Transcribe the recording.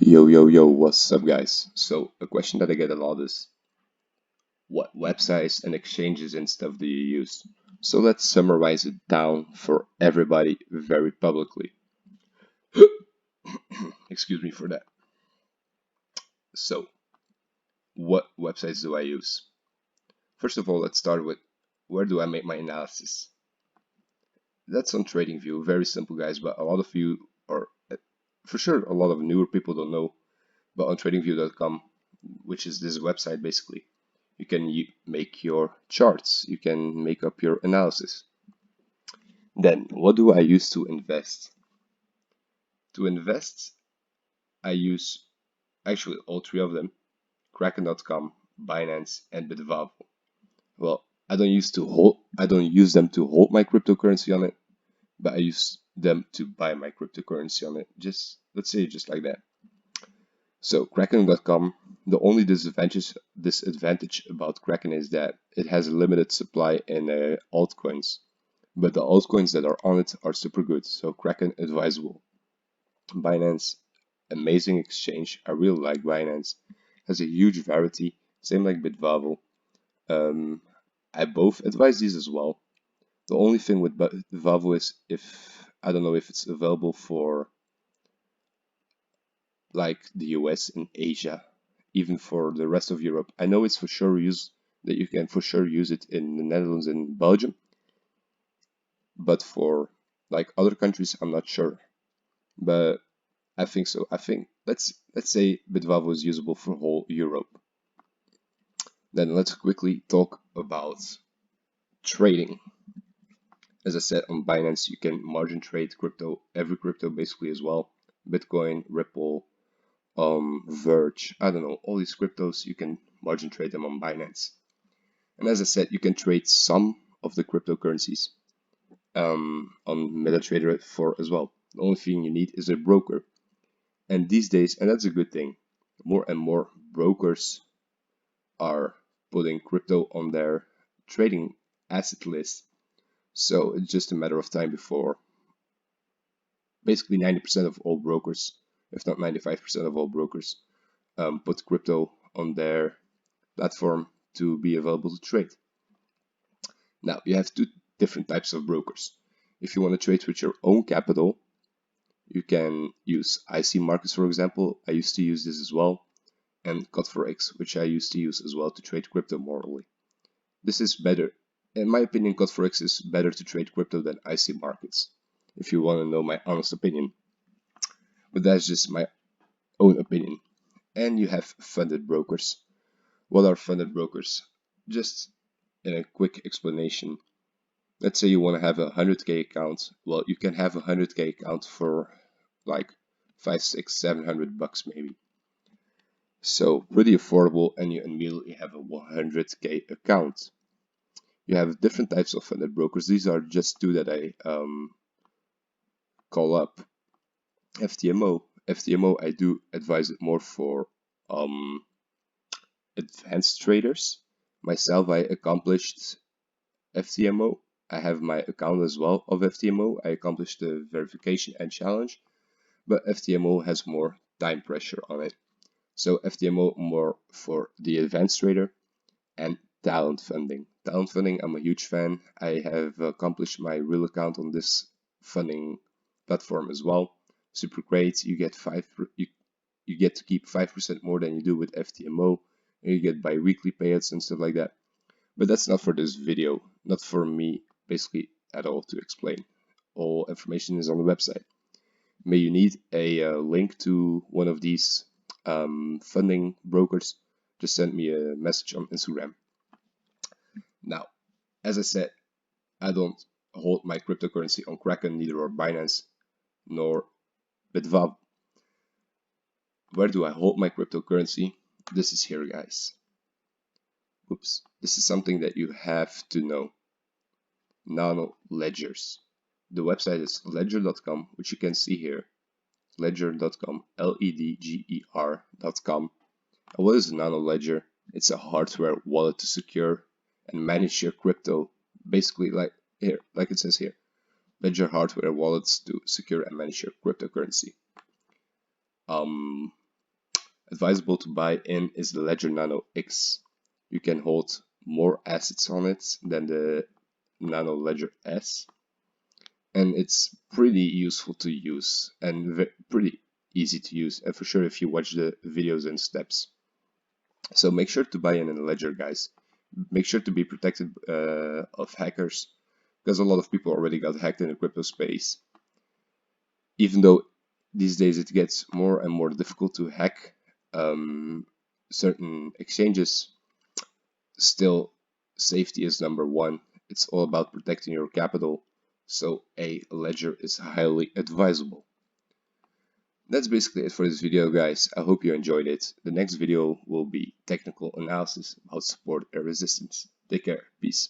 Yo, what's up, guys? So, a question that I get a lot is what websites and exchanges and stuff do you use? So, let's summarize it down for everybody very publicly. Excuse me for that. So, what websites do I use? First of all, let's start with where do I make my analysis? That's on TradingView. Very simple, guys, but a lot of you, or for sure, a lot of newer people don't know, but on tradingview.com, which is this website basically, you can make your charts, you can make up your analysis. Then, what do I use to invest? To invest, I use actually all three of them: Kraken.com, Binance, and Bitvavo. Well, I don't use them to hold my cryptocurrency on it, but I use them to buy my cryptocurrency on it. Just let's say just like that. So Kraken.com, the only disadvantage about Kraken is that it has a limited supply in altcoins, but the altcoins that are on it are super good, so Kraken advisable. Binance, amazing exchange. I really like Binance. Has a huge variety, same like Bitvavo. Um, I both advise these as well. The only thing with Bitvavo is if I don't know if it's available for like the US and Asia, even for the rest of Europe. I know it's for sure that you can for sure use it in the Netherlands and Belgium, but for like other countries, I'm not sure. But I think so. I think let's say Bitvavo is usable for whole Europe. Then let's quickly talk about trading. As I said, on Binance, you can margin trade every crypto basically as well. Bitcoin, Ripple, Verge, I don't know, all these cryptos, you can margin trade them on Binance. And as I said, you can trade some of the cryptocurrencies on MetaTrader 4 as well. The only thing you need is a broker. And these days, and that's a good thing, more and more brokers are putting crypto on their trading asset list. So it's just a matter of time before basically 90% of all brokers, if not 95% of all brokers, put crypto on their platform to be available to trade. Now, you have two different types of brokers. If you want to trade with your own capital, you can use IC Markets, for example. I used to use this as well, and Cot4X, which I used to use as well to trade crypto morally. This is better. In my opinion, Cot4X is better to trade crypto than IC Markets, if you want to know my honest opinion. But that's just my own opinion. And you have funded brokers. What are funded brokers? Just in a quick explanation, let's say you want to have a 100k account. Well, you can have a 100k account for like 5, 6, 700 bucks maybe. So pretty affordable, and you immediately have a 100k account. You have different types of funded brokers. These are just two that I call up. FTMO, I do advise it more for advanced traders. Myself, I accomplished FTMO. I have my account as well of FTMO. I accomplished the verification and challenge, but FTMO has more time pressure on it. So FTMO more for the advanced trader, and talent funding. Talent funding, I'm a huge fan. I have accomplished my real account on this funding platform as well. Super great. You get you get to keep 5% more than you do with FTMO, and you get bi-weekly payouts and stuff like that. But that's not for this video, not for me basically at all to explain. All information is on the website. May you need a link to one of these funding brokers, just send me a message on Instagram. Now, as I said, I don't hold my cryptocurrency on Kraken, neither on Binance nor Bitvavo. Where do I hold my cryptocurrency? This is here, guys. Oops, this is something that you have to know. Nano ledgers. The website is ledger.com, which you can see here. Ledger.com, ledger.com. And what is a nano ledger? It's a hardware wallet to secure and manage your crypto. Basically, like here, like it says here, Ledger hardware wallets to secure and manage your cryptocurrency. advisable to buy in is the Ledger Nano X. You can hold more assets on it than the Nano Ledger S, and it's pretty useful to use and pretty easy to use, and for sure if you watch the videos and steps. So make sure to buy in a Ledger, guys. Make sure to be protected of hackers, because a lot of people already got hacked in the crypto space. Even though these days it gets more and more difficult to hack certain exchanges, still safety is number one. It's all about protecting your capital, so a ledger is highly advisable. That's basically it for this video, guys. I hope you enjoyed it. The next video will be technical analysis about support and resistance. Take care. Peace.